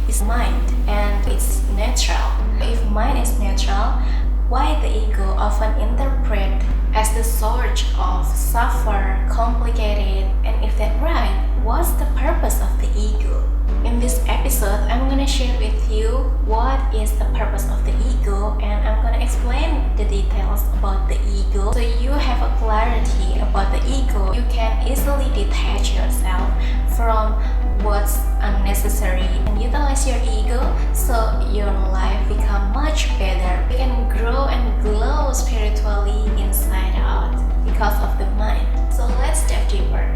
is mind, and it's natural. If mind is natural, why the ego often interpreted as the source of suffer, complicated, and if that's right, what's the purpose of the ego? In this episode, I'm gonna share with you what is the purpose of the ego, and I'm gonna explain the details about the ego so you have a clarity about the ego. You can easily detach yourself from what's unnecessary and utilize your ego so your life become much better. You can grow and glow spiritually inside out because of the mind. So let's dive deeper.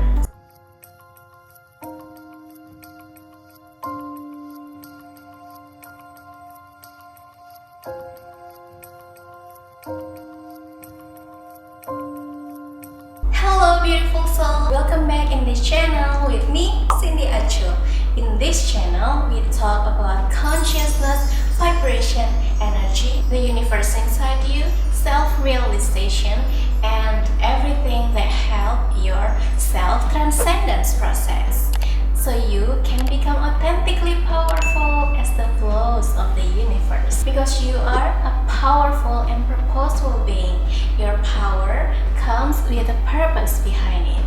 Hello beautiful soul, welcome back in this channel with me, Cindyaco. In this channel, we talk about consciousness, vibration, energy, the universe inside you, self-realization, and everything that help your self-transcendence process. So you can become authentically powerful as the flows of the universe. Because you are a powerful and purposeful being, your power comes with a purpose behind it.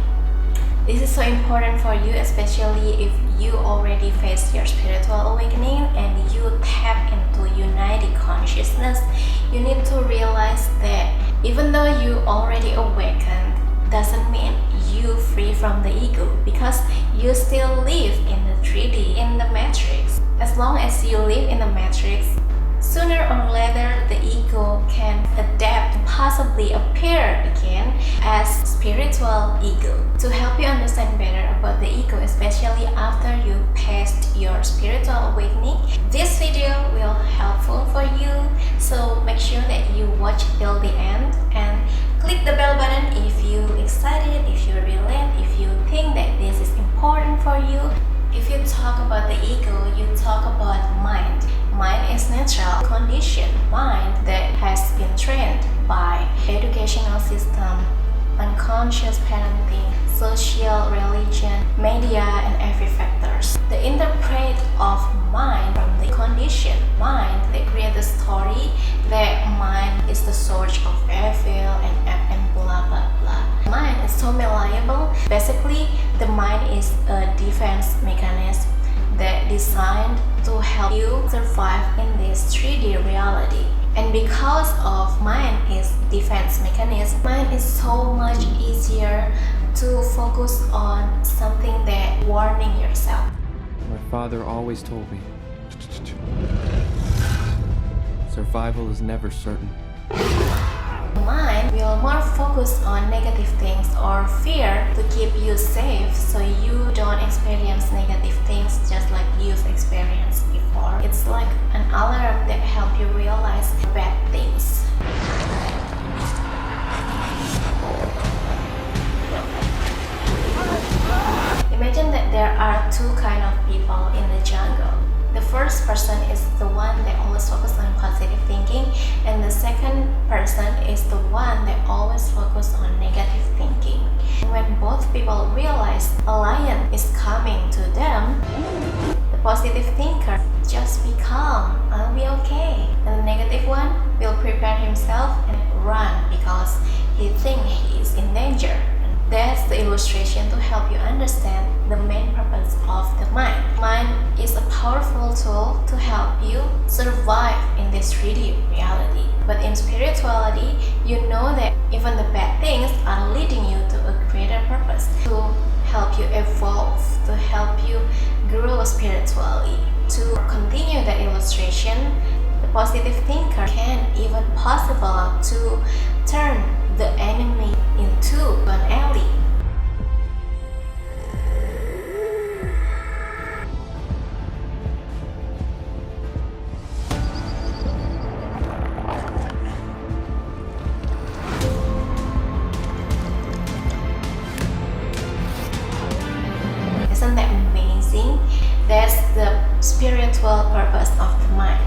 This is so important for you, especially if you already face your spiritual awakening and you tap into united consciousness. You need to realize that even though you already awakened, doesn't mean you free from the ego, because you still live in the 3D, in the matrix. As long as you live in the matrix, sooner or later the ego can adapt and possibly appear again as spiritual ego. To help you understand better about the ego, especially after you passed your spiritual awakening, this video will helpful for you. So make sure that you watch till the end and click the bell button if you excited, if you relate, if you think that this is important for you. If you talk about the ego, you talk about mind. Mind is natural condition, mind that has been trained by educational system, unconscious parenting, social, religion, media, and every factors. The interpret of mind from the condition mind, they create the story that mind is the source of evil and blah blah blah. Mind is so malleable. Basically, the mind is a defense mechanism that designed to help you survive in this 3D reality. And because of mind is defense mechanism, mind is so much easier to focus on something that warning yourself. My father always told me, survival is never certain. Mind will more focus on negative things or fear to keep you safe so you don't experience negative things just like you've experienced before. It's like an alarm that helps you realize bad things. Imagine that there are two kinds of people in the jungle. The first person is the one that always focuses on positive thinking, and the second person is the one that always focuses on negative thinking. When both people realize a lion is coming to them, the positive thinker just be calm, I'll be okay. And the negative one will prepare himself and run because he thinks he is in danger. That's the illustration to help you understand the main purpose of the mind. Mind is a powerful tool to help you survive in this 3D reality. But in spirituality, you know that even the bad things are leading you to a greater purpose, to help you evolve, to help you grow spiritually. To continue the illustration, the positive thinker can even possible to turn the enemy into an ally. Isn't that amazing? That's the spiritual purpose of the mind.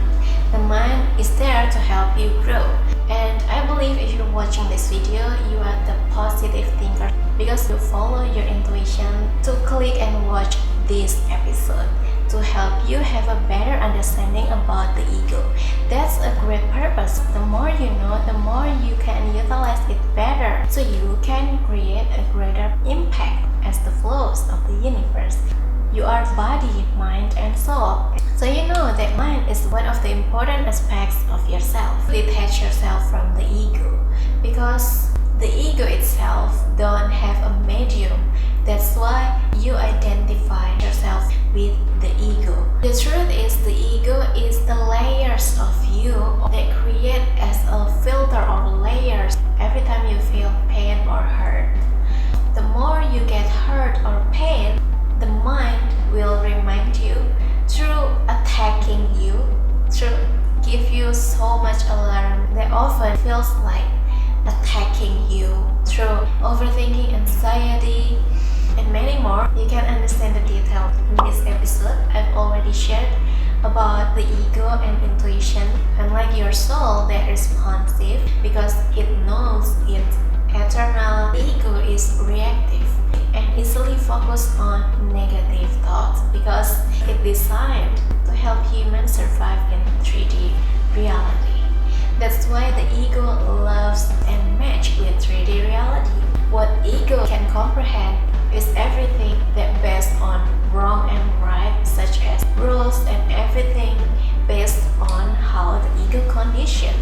The mind is there to help you grow. And I believe if you're watching this video, you are the positive thinker because you follow your intuition to click and watch this episode. to help you have a better understanding about the ego. That's a great purpose. The more you know, the more you can utilize it better, so you can create a greater impact as the flows of the universe. You are body, mind, and soul. So you know that mind is one of the important aspects of yourself. Detach yourself from the ego, because the ego itself don't have a medium. That's why you identify yourself with the ego. The truth is, the ego is the layers of you that create as a filter or layers every time you feel pain or hurt. The more you get hurt or pain, the mind will remind you through attacking you, through give you so much alarm that often feels like attacking you, through overthinking, anxiety, and many more. You can understand the detail in this episode. I've already shared about the ego and intuition. Unlike your soul that is responsive because it knows it's eternal, the ego is reactive and easily focused on negative thoughts because it's designed to help humans survive in 3D reality. That's why the ego loves and matches with 3D reality. What ego can comprehend is everything that based on wrong and right, such as rules and everything based on how the ego conditioned.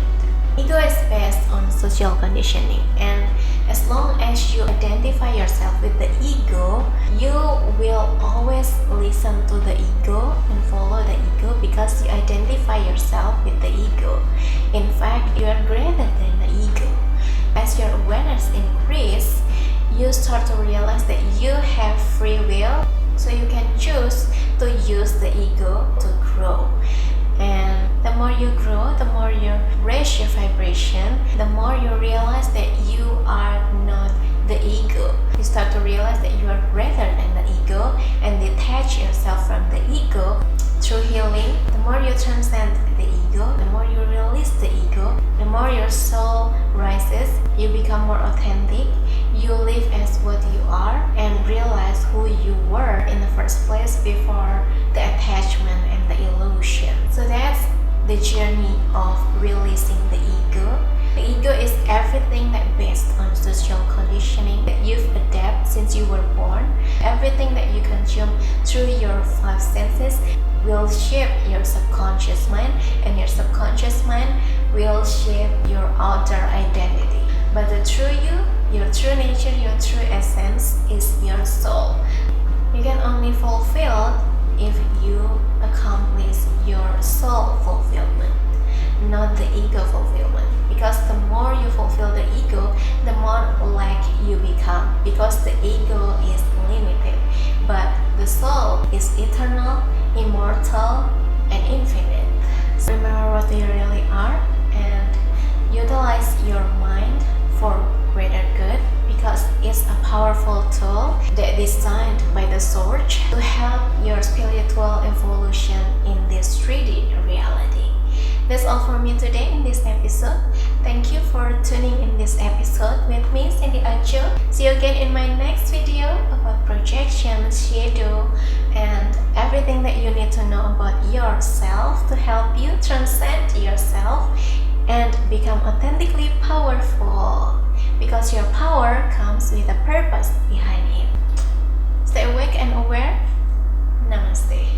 Ego is based on social conditioning, and as long as you identify yourself with the ego, you will always listen to the ego and follow the ego because you identify yourself with the ego. In fact, you are greater than the ego. As your awareness increases, you start to realize that you have free will, so you can choose to use the ego to grow. And the more you grow, the more you raise your vibration, the more you realize that you are not the ego. You start to realize that you are greater than the ego and detach yourself from the ego through healing. The more you transcend the ego, the more you release the ego, the more your soul rises, you become more authentic, you live as what you are and realize who you were in the first place before the attachment and the illusion. So that's the journey of releasing the ego. The ego is everything that based on social conditioning that you've adapted since you were born. Everything that you consume through your 5 senses will shape your subconscious mind, and your subconscious mind will shape your outer identity. But the true you, your true nature, your true essence is your soul. You can only fulfill if you accomplish your soul fulfillment, not the ego fulfillment. Because the more you fulfill the ego, the more like you become, because the ego is limited, but the soul is eternal, immortal, and infinite. So remember what you really are and utilize your mind for greater good, because it's a powerful tool that designed by the source to help your spiritual evolution in this 3D reality. That's all for me today in this episode. Thank you for tuning in this episode with me, Cindyaco. See you again in my next video about projection, shadow, and everything that you need to know about yourself to help you transcend yourself and become authentically powerful. Because your power comes with a purpose behind it. Stay awake and aware. Namaste.